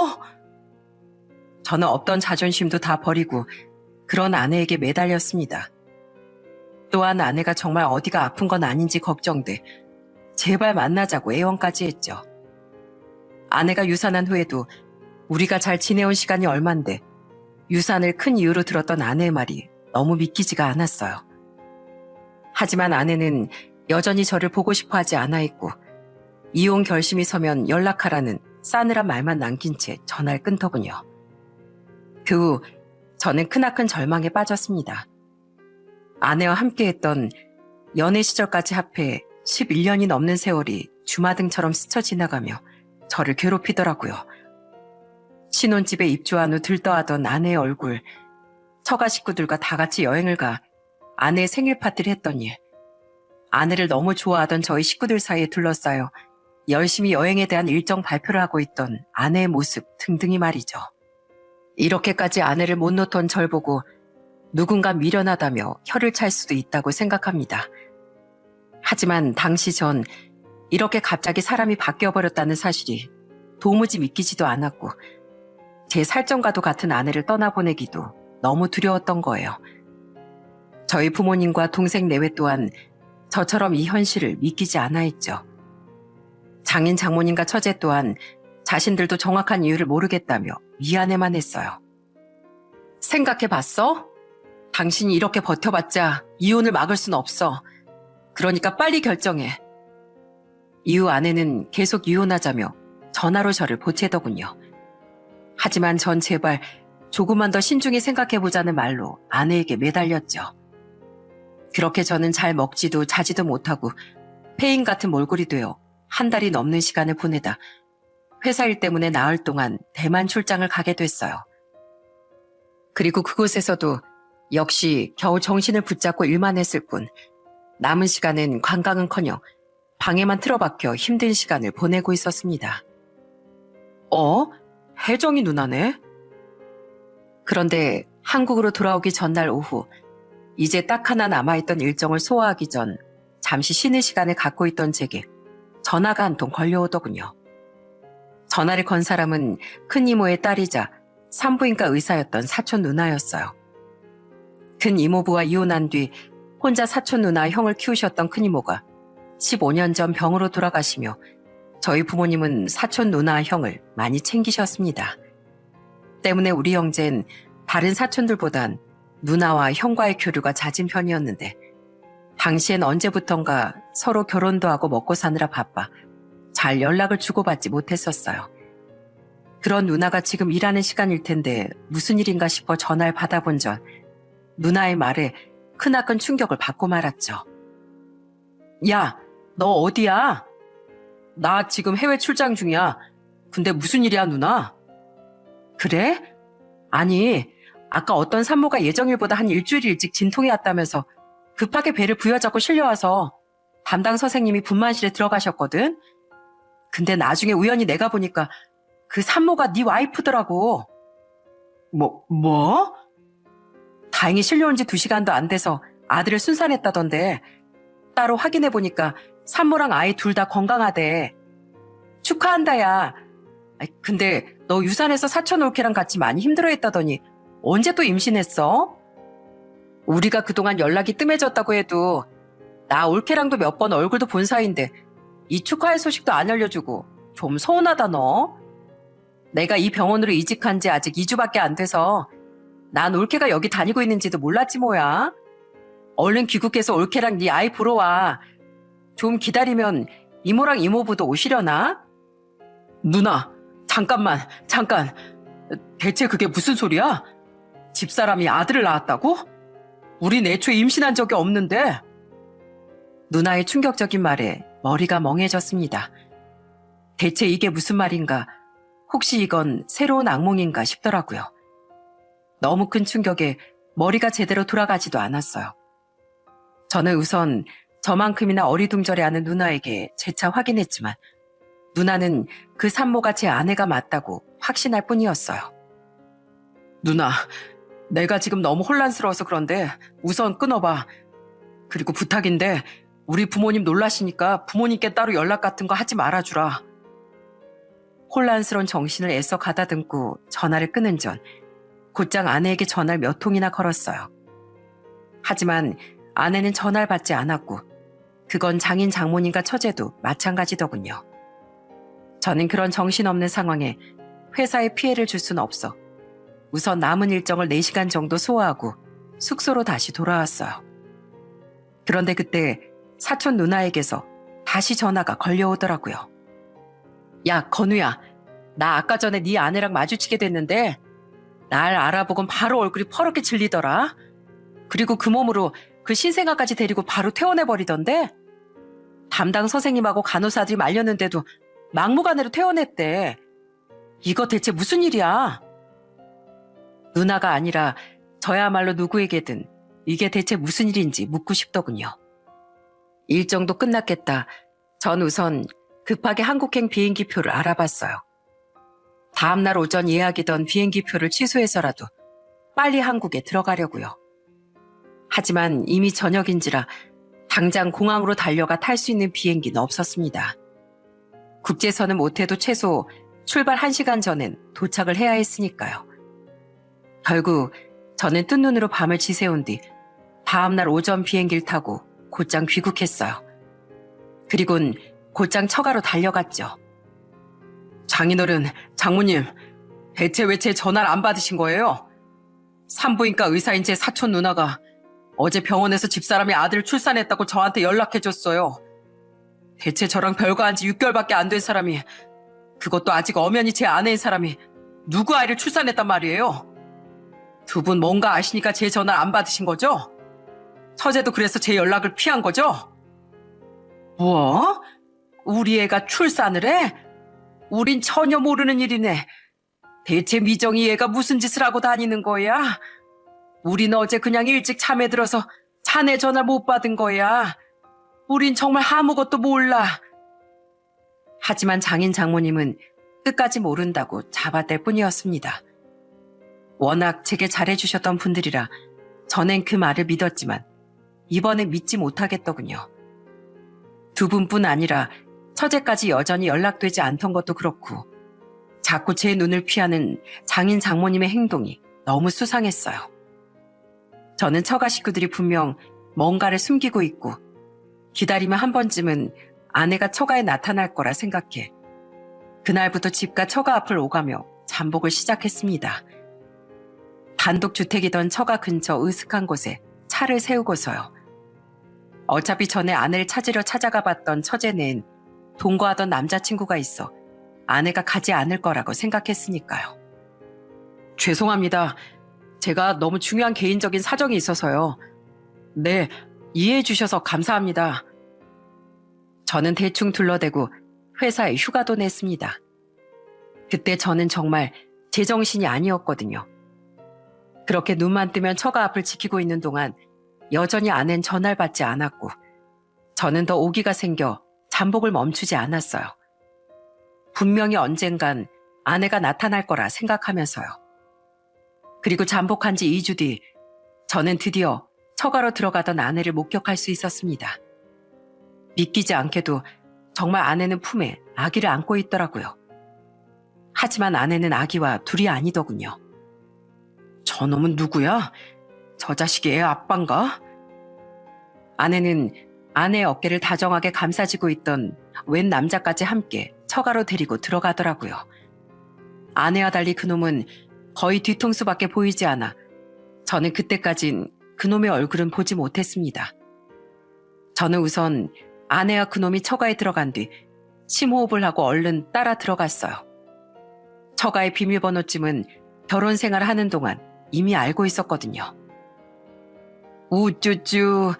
저는 없던 자존심도 다 버리고 그런 아내에게 매달렸습니다. 또한 아내가 정말 어디가 아픈 건 아닌지 걱정돼 제발 만나자고 애원까지 했죠. 아내가 유산한 후에도 우리가 잘 지내온 시간이 얼만데 유산을 큰 이유로 들었던 아내의 말이 너무 믿기지가 않았어요. 하지만 아내는 여전히 저를 보고 싶어 하지 않아 했고 이혼 결심이 서면 연락하라는 싸늘한 말만 남긴 채 전화를 끊더군요. 그 후 저는 크나큰 절망에 빠졌습니다. 아내와 함께했던 연애 시절까지 합해 11년이 넘는 세월이 주마등처럼 스쳐 지나가며 저를 괴롭히더라고요. 신혼집에 입주한 후 들떠하던 아내의 얼굴, 처가 식구들과 다 같이 여행을 가 아내의 생일 파티를 했던 일, 아내를 너무 좋아하던 저희 식구들 사이에 둘러싸여 열심히 여행에 대한 일정 발표를 하고 있던 아내의 모습 등등이 말이죠. 이렇게까지 아내를 못 놓던 절 보고 누군가 미련하다며 혀를 찰 수도 있다고 생각합니다. 하지만 당시 전 이렇게 갑자기 사람이 바뀌어버렸다는 사실이 도무지 믿기지도 않았고 제 살점과도 같은 아내를 떠나보내기도 너무 두려웠던 거예요. 저희 부모님과 동생 내외 또한 저처럼 이 현실을 믿기지 않아 했죠. 장인 장모님과 처제 또한 자신들도 정확한 이유를 모르겠다며 미안해만 했어요. 생각해봤어? 당신이 이렇게 버텨봤자 이혼을 막을 순 없어. 그러니까 빨리 결정해. 이후 아내는 계속 이혼하자며 전화로 저를 보채더군요. 하지만 전 제발 조금만 더 신중히 생각해보자는 말로 아내에게 매달렸죠. 그렇게 저는 잘 먹지도 자지도 못하고 폐인 같은 몰골이 되어 한 달이 넘는 시간을 보내다 회사 일 때문에 나흘 동안 대만 출장을 가게 됐어요. 그리고 그곳에서도 역시 겨우 정신을 붙잡고 일만 했을 뿐 남은 시간은 관광은커녕 방에만 틀어박혀 힘든 시간을 보내고 있었습니다. 혜정이 누나네? 그런데 한국으로 돌아오기 전날 오후 이제 딱 하나 남아있던 일정을 소화하기 전 잠시 쉬는 시간을 갖고 있던 제게 전화가 한 통 걸려오더군요. 전화를 건 사람은 큰 이모의 딸이자 산부인과 의사였던 사촌 누나였어요. 큰 이모부와 이혼한 뒤 혼자 사촌 누나 형을 키우셨던 큰 이모가 15년 전 병으로 돌아가시며 저희 부모님은 사촌 누나 형을 많이 챙기셨습니다. 때문에 우리 형제는 다른 사촌들보단 누나와 형과의 교류가 잦은 편이었는데 당시엔 언제부턴가 서로 결혼도 하고 먹고 사느라 바빠 잘 연락을 주고받지 못했었어요. 그런 누나가 지금 일하는 시간일 텐데 무슨 일인가 싶어 전화를 받아본 전 누나의 말에 크나큰 충격을 받고 말았죠. 야, 너 어디야? 나 지금 해외 출장 중이야. 근데 무슨 일이야, 누나? 그래? 아니, 아까 어떤 산모가 예정일보다 한 일주일 일찍 진통이 왔다면서 급하게 배를 부여잡고 실려와서 담당 선생님이 분만실에 들어가셨거든? 근데 나중에 우연히 내가 보니까 그 산모가 네 와이프더라고. 뭐? 다행히 실려온 지 2시간도 안 돼서 아들을 순산했다던데 따로 확인해보니까 산모랑 아이 둘 다 건강하대. 축하한다, 야. 근데 너 유산해서 사촌 올케랑 같이 많이 힘들어했다더니 언제 또 임신했어? 우리가 그동안 연락이 뜸해졌다고 해도 나 올케랑도 몇 번 얼굴도 본 사이인데 이 축하의 소식도 안 알려주고 좀 서운하다 너. 내가 이 병원으로 이직한 지 아직 2주밖에 안 돼서 난 올케가 여기 다니고 있는지도 몰랐지 뭐야. 얼른 귀국해서 올케랑 네 아이 보러 와. 좀 기다리면 이모랑 이모부도 오시려나? 누나, 잠깐. 대체 그게 무슨 소리야? 집사람이 아들을 낳았다고? 우린 애초에 임신한 적이 없는데. 누나의 충격적인 말에 머리가 멍해졌습니다. 대체 이게 무슨 말인가? 혹시 이건 새로운 악몽인가 싶더라고요. 너무 큰 충격에 머리가 제대로 돌아가지도 않았어요. 저는 우선 저만큼이나 어리둥절해하는 누나에게 재차 확인했지만 누나는 그 산모가 제 아내가 맞다고 확신할 뿐이었어요. 누나, 내가 지금 너무 혼란스러워서 그런데 우선 끊어봐. 그리고 부탁인데 우리 부모님 놀라시니까 부모님께 따로 연락 같은 거 하지 말아주라. 혼란스러운 정신을 애써 가다듬고 전화를 끊은 전 곧장 아내에게 전화를 몇 통이나 걸었어요. 하지만 아내는 전화를 받지 않았고 그건 장인 장모님과 처제도 마찬가지더군요. 저는 그런 정신없는 상황에 회사에 피해를 줄 수는 없어 우선 남은 일정을 4시간 정도 소화하고 숙소로 다시 돌아왔어요. 그런데 그때 사촌 누나에게서 다시 전화가 걸려오더라고요. 야, 건우야, 나 아까 전에 네 아내랑 마주치게 됐는데 날 알아보곤 바로 얼굴이 퍼렇게 질리더라. 그리고 그 몸으로 그 신생아까지 데리고 바로 퇴원해버리던데 담당 선생님하고 간호사들이 말렸는데도 막무가내로 퇴원했대. 이거 대체 무슨 일이야? 누나가 아니라 저야말로 누구에게든 이게 대체 무슨 일인지 묻고 싶더군요. 일정도 끝났겠다. 전 우선 급하게 한국행 비행기표를 알아봤어요. 다음날 오전 예약이던 비행기표를 취소해서라도 빨리 한국에 들어가려고요. 하지만 이미 저녁인지라 당장 공항으로 달려가 탈 수 있는 비행기는 없었습니다. 국제선은 못해도 최소 출발 1시간 전엔 도착을 해야 했으니까요. 결국 저는 뜬 눈으로 밤을 지새운 뒤 다음날 오전 비행기를 타고 곧장 귀국했어요. 그리곤 곧장 처가로 달려갔죠. 장인어른, 장모님, 대체 왜 제 전화를 안 받으신 거예요? 산부인과 의사인 제 사촌 누나가 어제 병원에서 집사람이 아들을 출산했다고 저한테 연락해줬어요. 대체 저랑 별거한 지 6개월밖에 안 된 사람이, 그것도 아직 엄연히 제 아내인 사람이 누구 아이를 출산했단 말이에요? 두 분 뭔가 아시니까 제 전화를 안 받으신 거죠? 처제도 그래서 제 연락을 피한 거죠? 뭐? 우리 애가 출산을 해? 우린 전혀 모르는 일이네. 대체 미정이 얘가 무슨 짓을 하고 다니는 거야? 우린 어제 그냥 일찍 잠에 들어서 자네 전화 못 받은 거야. 우린 정말 아무것도 몰라. 하지만 장인 장모님은 끝까지 모른다고 잡아댈 뿐이었습니다. 워낙 제게 잘해주셨던 분들이라 전엔 그 말을 믿었지만 이번엔 믿지 못하겠더군요. 두 분뿐 아니라 처제까지 여전히 연락되지 않던 것도 그렇고 자꾸 제 눈을 피하는 장인 장모님의 행동이 너무 수상했어요. 저는 처가 식구들이 분명 뭔가를 숨기고 있고 기다리면 한 번쯤은 아내가 처가에 나타날 거라 생각해 그날부터 집과 처가 앞을 오가며 잠복을 시작했습니다. 단독주택이던 처가 근처 으슥한 곳에 차를 세우고서요. 어차피 전에 아내를 찾으려 찾아가 봤던 처제는 동거하던 남자친구가 있어 아내가 가지 않을 거라고 생각했으니까요. 죄송합니다. 제가 너무 중요한 개인적인 사정이 있어서요. 네, 이해해 주셔서 감사합니다. 저는 대충 둘러대고 회사에 휴가도 냈습니다. 그때 저는 정말 제정신이 아니었거든요. 그렇게 눈만 뜨면 처가 앞을 지키고 있는 동안 여전히 아내는 전화를 받지 않았고 저는 더 오기가 생겨 잠복을 멈추지 않았어요. 분명히 언젠간 아내가 나타날 거라 생각하면서요. 그리고 잠복한 지 2주 뒤 저는 드디어 처가로 들어가던 아내를 목격할 수 있었습니다. 믿기지 않게도 정말 아내는 품에 아기를 안고 있더라고요. 하지만 아내는 아기와 둘이 아니더군요. 저놈은 누구야? 저 자식이 애 아빠인가? 아내는 아내의 어깨를 다정하게 감싸지고 있던 웬 남자까지 함께 처가로 데리고 들어가더라고요. 아내와 달리 그놈은 거의 뒤통수밖에 보이지 않아 저는 그때까진 그놈의 얼굴은 보지 못했습니다. 저는 우선 아내와 그놈이 처가에 들어간 뒤 심호흡을 하고 얼른 따라 들어갔어요. 처가의 비밀번호쯤은 결혼 생활을 하는 동안 이미 알고 있었거든요. 우쭈쭈,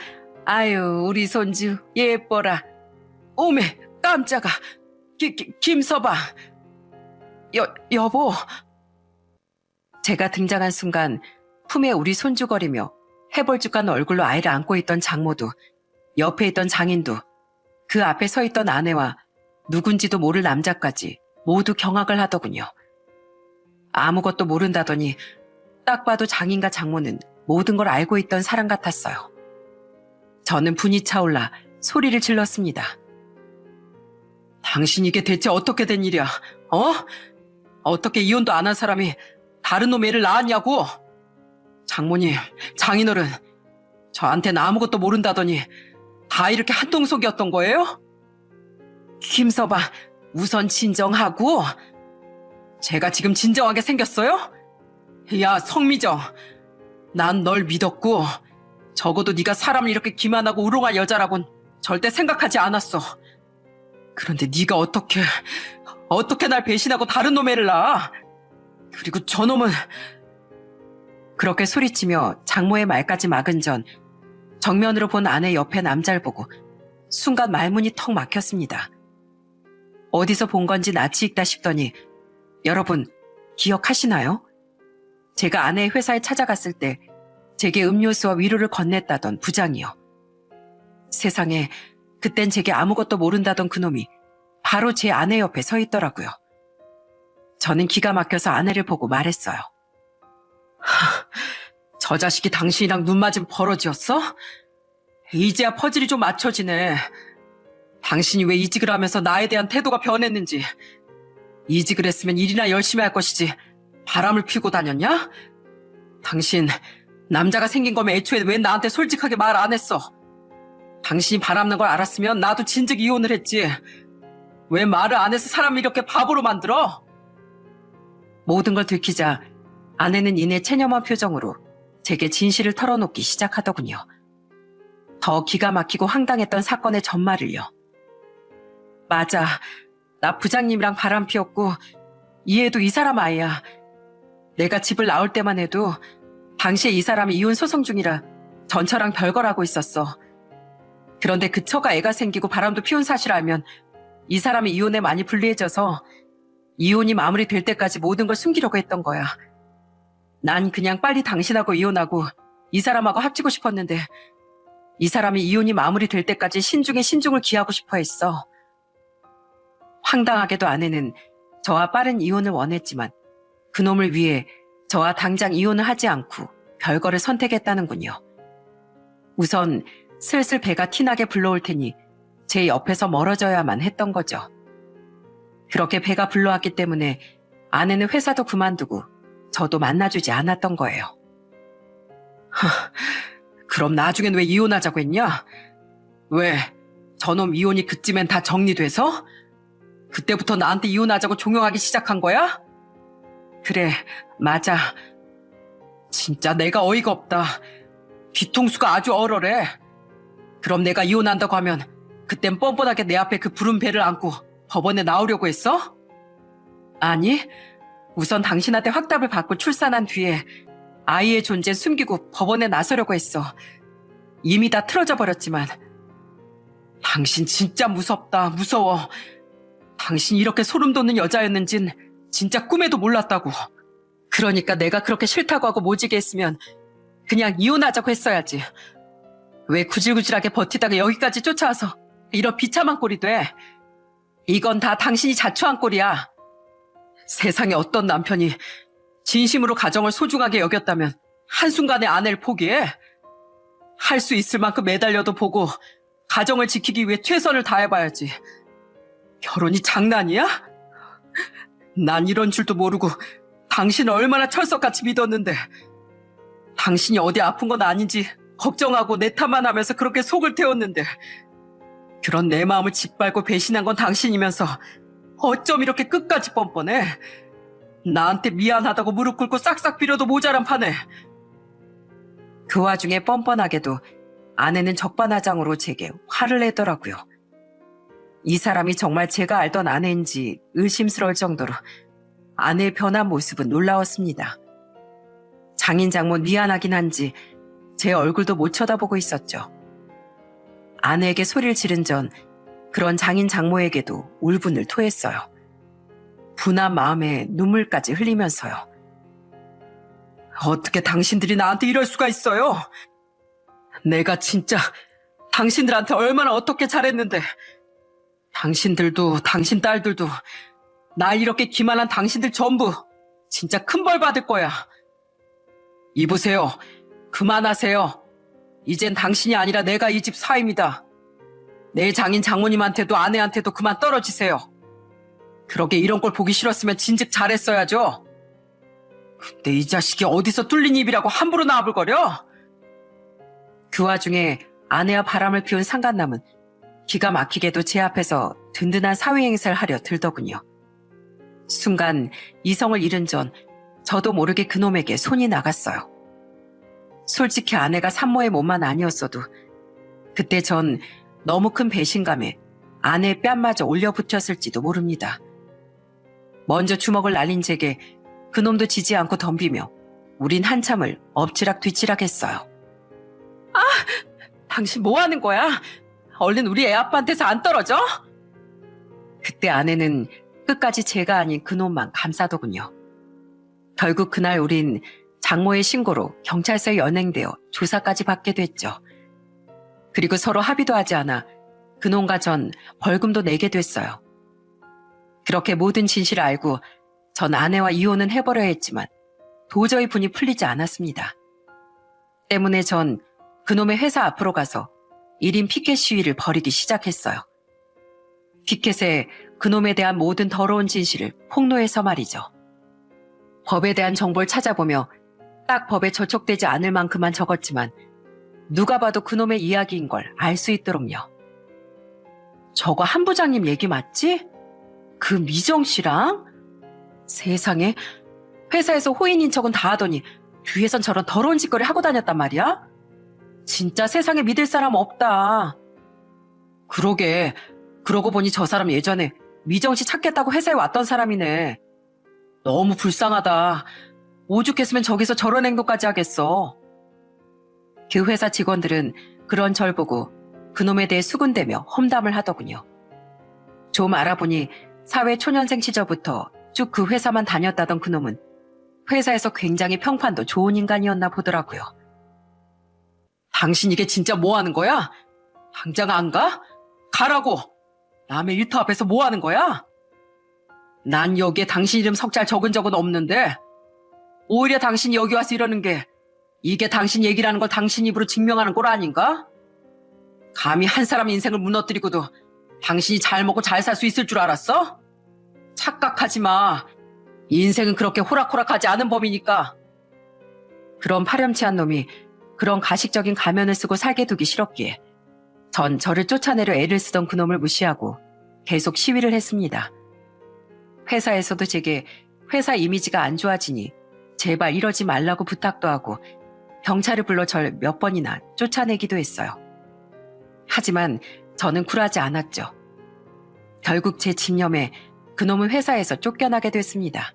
아유 우리 손주 예뻐라. 오메 깜짝아. 김서방. 여보. 제가 등장한 순간 품에 우리 손주거리며 해벌쭉한 얼굴로 아이를 안고 있던 장모도, 옆에 있던 장인도, 그 앞에 서 있던 아내와 누군지도 모를 남자까지 모두 경악을 하더군요. 아무것도 모른다더니 딱 봐도 장인과 장모는 모든 걸 알고 있던 사람 같았어요. 저는 분이 차올라 소리를 질렀습니다. 당신 이게 대체 어떻게 된 일이야? 어떻게 이혼도 안 한 사람이 다른 놈 애를 낳았냐고? 장모님, 장인어른, 저한테는 아무것도 모른다더니 다 이렇게 한통속이었던 거예요? 김서방, 우선 진정하고. 제가 지금 진정하게 생겼어요? 야, 성미정, 난 널 믿었고 적어도 네가 사람을 이렇게 기만하고 우롱할 여자라곤 절대 생각하지 않았어. 그런데 네가 어떻게 날 배신하고 다른 놈 애를 낳아? 그리고 저놈은... 그렇게 소리치며 장모의 말까지 막은 전 정면으로 본 아내 옆에 남자를 보고 순간 말문이 턱 막혔습니다. 어디서 본 건지 낯이 익다 싶더니 여러분 기억하시나요? 제가 아내의 회사에 찾아갔을 때 제게 음료수와 위로를 건넸다던 부장이요. 세상에 그땐 제게 아무것도 모른다던 그놈이 바로 제 아내 옆에 서 있더라고요. 저는 기가 막혀서 아내를 보고 말했어요. 저 자식이 당신이랑 눈 맞은 버러지였어? 이제야 퍼즐이 좀 맞춰지네. 당신이 왜 이직을 하면서 나에 대한 태도가 변했는지. 이직을 했으면 일이나 열심히 할 것이지 바람을 피우고 다녔냐? 당신 남자가 생긴 거면 애초에 왜 나한테 솔직하게 말 안 했어? 당신이 바람난 걸 알았으면 나도 진즉 이혼을 했지. 왜 말을 안 해서 사람을 이렇게 바보로 만들어? 모든 걸 들키자 아내는 이내 체념한 표정으로 제게 진실을 털어놓기 시작하더군요. 더 기가 막히고 황당했던 사건의 전말을요. 맞아, 나 부장님이랑 바람 피웠고 이 애도 이 사람 아이야. 내가 집을 나올 때만 해도 당시에 이 사람이 이혼 소송 중이라 전처랑 별거라고 있었어. 그런데 그 처가 애가 생기고 바람도 피운 사실을 알면 이 사람이 이혼에 많이 불리해져서 이혼이 마무리될 때까지 모든 걸 숨기려고 했던 거야. 난 그냥 빨리 당신하고 이혼하고 이 사람하고 합치고 싶었는데 이 사람이 이혼이 마무리될 때까지 신중에 신중을 기하고 싶어 했어. 황당하게도 아내는 저와 빠른 이혼을 원했지만 그놈을 위해 저와 당장 이혼을 하지 않고 별거를 선택했다는군요. 우선 슬슬 배가 티나게 불러올 테니 제 옆에서 멀어져야만 했던 거죠. 그렇게 배가 불러왔기 때문에 아내는 회사도 그만두고 저도 만나주지 않았던 거예요. 그럼 나중엔 왜 이혼하자고 했냐? 왜? 저놈 이혼이 그쯤엔 다 정리돼서? 그때부터 나한테 이혼하자고 종용하기 시작한 거야? 그래, 맞아. 진짜 내가 어이가 없다. 뒤통수가 아주 얼얼해. 그럼 내가 이혼한다고 하면 그땐 뻔뻔하게 내 앞에 그 부른 배를 안고 법원에 나오려고 했어? 아니, 우선 당신한테 확답을 받고 출산한 뒤에 아이의 존재 숨기고 법원에 나서려고 했어. 이미 다 틀어져 버렸지만. 당신 진짜 무섭다, 무서워. 당신 이렇게 소름 돋는 여자였는진 진짜 꿈에도 몰랐다고. 그러니까 내가 그렇게 싫다고 하고 모지게 했으면 그냥 이혼하자고 했어야지. 왜 구질구질하게 버티다가 여기까지 쫓아와서 이런 비참한 꼴이 돼. 이건 다 당신이 자초한 꼴이야. 세상에 어떤 남편이 진심으로 가정을 소중하게 여겼다면 한순간에 아내를 포기해? 할 수 있을 만큼 매달려도 보고 가정을 지키기 위해 최선을 다해봐야지. 결혼이 장난이야? 난 이런 줄도 모르고 당신을 얼마나 철석같이 믿었는데 당신이 어디 아픈 건 아닌지 걱정하고 내 탓만 하면서 그렇게 속을 태웠는데 그런 내 마음을 짓밟고 배신한 건 당신이면서 어쩜 이렇게 끝까지 뻔뻔해? 나한테 미안하다고 무릎 꿇고 싹싹 빌어도 모자란 판에. 그 와중에 뻔뻔하게도 아내는 적반하장으로 제게 화를 내더라고요. 이 사람이 정말 제가 알던 아내인지 의심스러울 정도로 아내의 변한 모습은 놀라웠습니다. 장인 장모 미안하긴 한지 제 얼굴도 못 쳐다보고 있었죠. 아내에게 소리를 지른 전 그런 장인 장모에게도 울분을 토했어요. 분한 마음에 눈물까지 흘리면서요. 어떻게 당신들이 나한테 이럴 수가 있어요? 내가 진짜 당신들한테 얼마나 어떻게 잘했는데, 당신들도 당신 딸들도 날 이렇게 기만한 당신들 전부 진짜 큰 벌 받을 거야. 이보세요. 그만하세요. 이젠 당신이 아니라 내가 이 집 사위입니다. 내 장인 장모님한테도 아내한테도 그만 떨어지세요. 그러게 이런 걸 보기 싫었으면 진즉 잘했어야죠. 근데 이 자식이 어디서 뚫린 입이라고 함부로 나불거려? 그 와중에 아내와 바람을 피운 상간남은 기가 막히게도 제 앞에서 든든한 사위 행세를 하려 들더군요. 순간 이성을 잃은 전 저도 모르게 그놈에게 손이 나갔어요. 솔직히 아내가 산모의 몸만 아니었어도 그때 전 너무 큰 배신감에 아내의 뺨마저 올려붙였을지도 모릅니다. 먼저 주먹을 날린 제게 그놈도 지지 않고 덤비며 우린 한참을 엎치락 뒤치락 했어요. 아! 당신 뭐 하는 거야? 얼른 우리 애 아빠한테서 안 떨어져? 그때 아내는 끝까지 제가 아닌 그놈만 감싸더군요. 결국 그날 우린 장모의 신고로 경찰서에 연행되어 조사까지 받게 됐죠. 그리고 서로 합의도 하지 않아 그놈과 전 벌금도 내게 됐어요. 그렇게 모든 진실을 알고 전 아내와 이혼은 해버려야 했지만 도저히 분이 풀리지 않았습니다. 때문에 전 그놈의 회사 앞으로 가서 1인 피켓 시위를 벌이기 시작했어요. 피켓에 그놈에 대한 모든 더러운 진실을 폭로해서 말이죠. 법에 대한 정보를 찾아보며 딱 법에 저촉되지 않을 만큼만 적었지만 누가 봐도 그놈의 이야기인 걸 알 수 있도록요. 저거 한 부장님 얘기 맞지? 그 미정 씨랑? 세상에, 회사에서 호인인 척은 다 하더니 뒤에선 저런 더러운 짓거리 하고 다녔단 말이야? 진짜 세상에 믿을 사람 없다. 그러게, 그러고 보니 저 사람 예전에 미정 씨 찾겠다고 회사에 왔던 사람이네. 너무 불쌍하다. 오죽했으면 저기서 저런 행동까지 하겠어. 그 회사 직원들은 그런 절 보고 그놈에 대해 수군대며 험담을 하더군요. 좀 알아보니 사회 초년생 시절부터 쭉 그 회사만 다녔다던 그놈은 회사에서 굉장히 평판도 좋은 인간이었나 보더라고요. 당신 이게 진짜 뭐 하는 거야? 당장 안 가? 가라고! 남의 일터 앞에서 뭐 하는 거야? 난 여기에 당신 이름 석잘 적은 적은 없는데 오히려 당신이 여기 와서 이러는 게 이게 당신 얘기라는 걸 당신 입으로 증명하는 꼴 아닌가? 감히 한 사람 인생을 무너뜨리고도 당신이 잘 먹고 잘 살 수 있을 줄 알았어? 착각하지 마. 인생은 그렇게 호락호락하지 않은 법이니까. 그런 파렴치한 놈이 그런 가식적인 가면을 쓰고 살게 두기 싫었기에 전 저를 쫓아내려 애를 쓰던 그놈을 무시하고 계속 시위를 했습니다. 회사에서도 제게 회사 이미지가 안 좋아지니 제발 이러지 말라고 부탁도 하고 경찰을 불러 절 몇 번이나 쫓아내기도 했어요. 하지만 저는 굴하지 않았죠. 결국 제 집념에 그놈은 회사에서 쫓겨나게 됐습니다.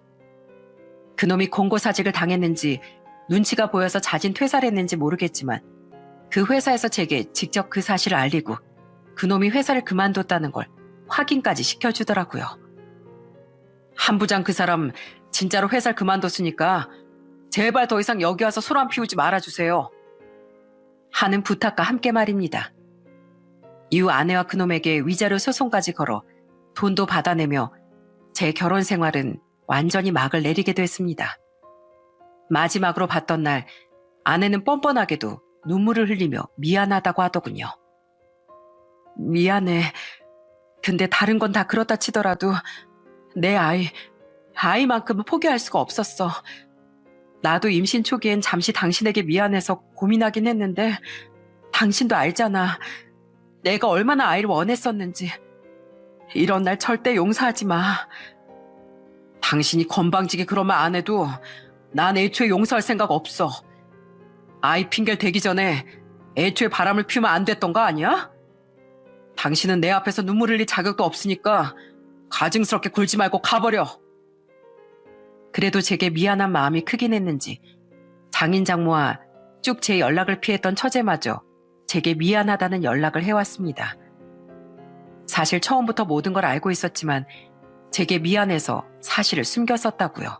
그놈이 공고사직을 당했는지 눈치가 보여서 자진 퇴사를 했는지 모르겠지만 그 회사에서 제게 직접 그 사실을 알리고 그놈이 회사를 그만뒀다는 걸 확인까지 시켜주더라고요. 한 부장 그 사람 진짜로 회사를 그만뒀으니까 제발 더 이상 여기 와서 소란 피우지 말아주세요. 하는 부탁과 함께 말입니다. 이후 아내와 그놈에게 위자료 소송까지 걸어 돈도 받아내며 제 결혼 생활은 완전히 막을 내리게 됐습니다. 마지막으로 봤던 날 아내는 뻔뻔하게도 눈물을 흘리며 미안하다고 하더군요. 미안해. 근데 다른 건 다 그렇다 치더라도 내 아이만큼은 포기할 수가 없었어. 나도 임신 초기엔 잠시 당신에게 미안해서 고민하긴 했는데 당신도 알잖아. 내가 얼마나 아이를 원했었는지. 이런 날 절대 용서하지 마. 당신이 건방지게 그러면 안 해도 난 애초에 용서할 생각 없어. 아이 핑계를 대기 전에 애초에 바람을 피우면 안 됐던 거 아니야? 당신은 내 앞에서 눈물 흘릴 자격도 없으니까 가증스럽게 굴지 말고 가버려. 그래도 제게 미안한 마음이 크긴 했는지 장인 장모와 쭉 제 연락을 피했던 처제마저 제게 미안하다는 연락을 해왔습니다. 사실 처음부터 모든 걸 알고 있었지만 제게 미안해서 사실을 숨겼었다고요.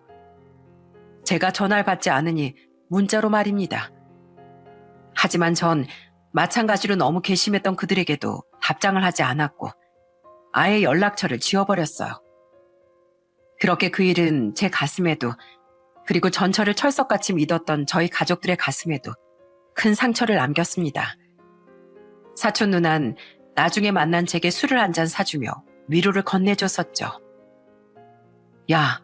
제가 전화를 받지 않으니 문자로 말입니다. 하지만 전 마찬가지로 너무 괘씸했던 그들에게도 답장을 하지 않았고 아예 연락처를 지워버렸어요. 그렇게 그 일은 제 가슴에도 그리고 전철을 철석같이 믿었던 저희 가족들의 가슴에도 큰 상처를 남겼습니다. 사촌 누난 나중에 만난 제게 술을 한 잔 사주며 위로를 건네줬었죠. 야,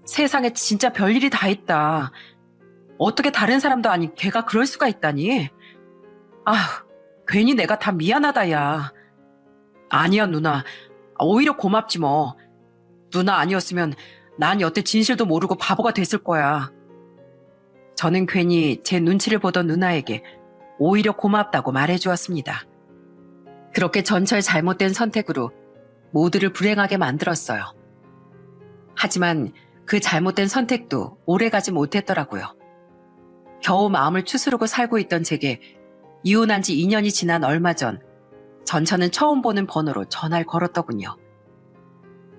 세상에 진짜 별일이 다 있다. 어떻게 다른 사람도 아닌 걔가 그럴 수가 있다니? 아휴, 괜히 내가 다 미안하다, 야. 아니야, 누나. 오히려 고맙지 뭐. 누나 아니었으면 난 여태 진실도 모르고 바보가 됐을 거야. 저는 괜히 제 눈치를 보던 누나에게 오히려 고맙다고 말해주었습니다. 그렇게 전철 잘못된 선택으로 모두를 불행하게 만들었어요. 하지만 그 잘못된 선택도 오래가지 못했더라고요. 겨우 마음을 추스르고 살고 있던 제게 이혼한 지 2년이 지난 얼마 전 전처는 처음 보는 번호로 전화를 걸었더군요.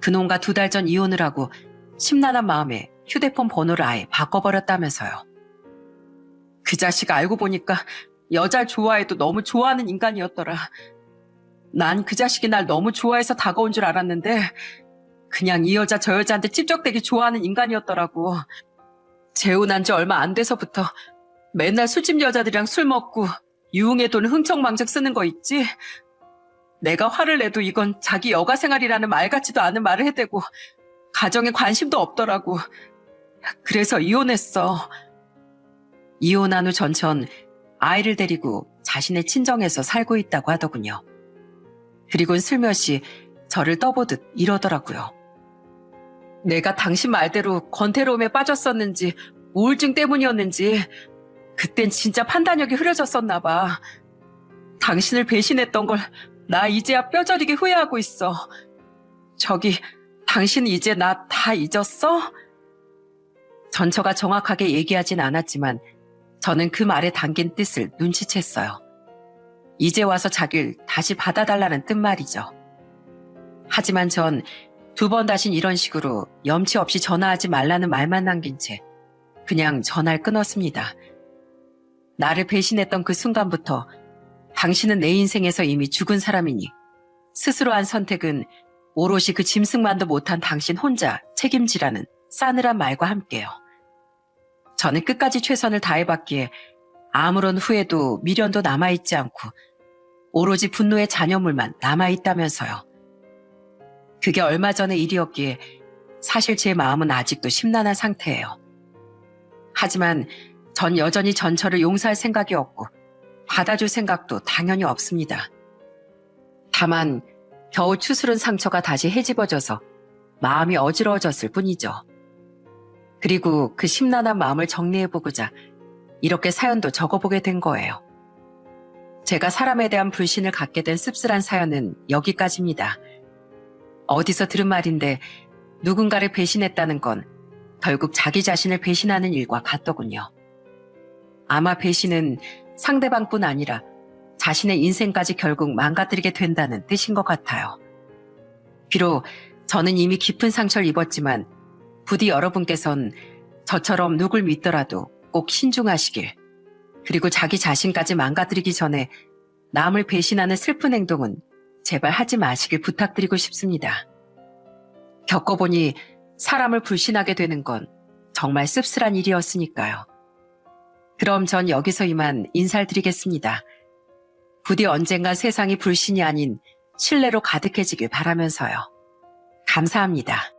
그놈과 2달 전 이혼을 하고 심란한 마음에 휴대폰 번호를 아예 바꿔버렸다면서요. 그 자식 알고 보니까 여자를 좋아해도 너무 좋아하는 인간이었더라. 난 그 자식이 날 너무 좋아해서 다가온 줄 알았는데 그냥 이 여자 저 여자한테 찝적대기 좋아하는 인간이었더라고. 재혼한 지 얼마 안 돼서부터 맨날 술집 여자들이랑 술 먹고 유흥의 돈을 흥청망청 쓰는 거 있지? 내가 화를 내도 이건 자기 여가 생활이라는 말 같지도 않은 말을 해대고 가정에 관심도 없더라고. 그래서 이혼했어. 이혼한 후 전천 아이를 데리고 자신의 친정에서 살고 있다고 하더군요. 그리고는 슬며시 저를 떠보듯 이러더라고요. 내가 당신 말대로 권태로움에 빠졌었는지 우울증 때문이었는지 그땐 진짜 판단력이 흐려졌었나 봐. 당신을 배신했던 걸 나 이제야 뼈저리게 후회하고 있어. 저기 당신 이제 나 다 잊었어? 전처가 정확하게 얘기하진 않았지만 저는 그 말에 담긴 뜻을 눈치챘어요. 이제 와서 자길 다시 받아달라는 뜻 말이죠. 하지만 전 2번 다신 이런 식으로 염치 없이 전화하지 말라는 말만 남긴 채 그냥 전화를 끊었습니다. 나를 배신했던 그 순간부터 당신은 내 인생에서 이미 죽은 사람이니 스스로 한 선택은 오롯이 그 짐승만도 못한 당신 혼자 책임지라는 싸늘한 말과 함께요. 저는 끝까지 최선을 다해봤기에 아무런 후회도 미련도 남아있지 않고 오로지 분노의 잔여물만 남아있다면서요. 그게 얼마 전의 일이었기에 사실 제 마음은 아직도 심란한 상태예요. 하지만 전 여전히 전처를 용서할 생각이 없고 받아줄 생각도 당연히 없습니다. 다만 겨우 추스른 상처가 다시 헤집어져서 마음이 어지러워졌을 뿐이죠. 그리고 그 심란한 마음을 정리해보고자 이렇게 사연도 적어보게 된 거예요. 제가 사람에 대한 불신을 갖게 된 씁쓸한 사연은 여기까지입니다. 어디서 들은 말인데 누군가를 배신했다는 건 결국 자기 자신을 배신하는 일과 같더군요. 아마 배신은 상대방뿐 아니라 자신의 인생까지 결국 망가뜨리게 된다는 뜻인 것 같아요. 비록 저는 이미 깊은 상처를 입었지만 부디 여러분께선 저처럼 누굴 믿더라도 꼭 신중하시길, 그리고 자기 자신까지 망가뜨리기 전에 남을 배신하는 슬픈 행동은 제발 하지 마시길 부탁드리고 싶습니다. 겪어보니 사람을 불신하게 되는 건 정말 씁쓸한 일이었으니까요. 그럼 전 여기서 이만 인사를 드리겠습니다. 부디 언젠가 세상이 불신이 아닌 신뢰로 가득해지길 바라면서요. 감사합니다.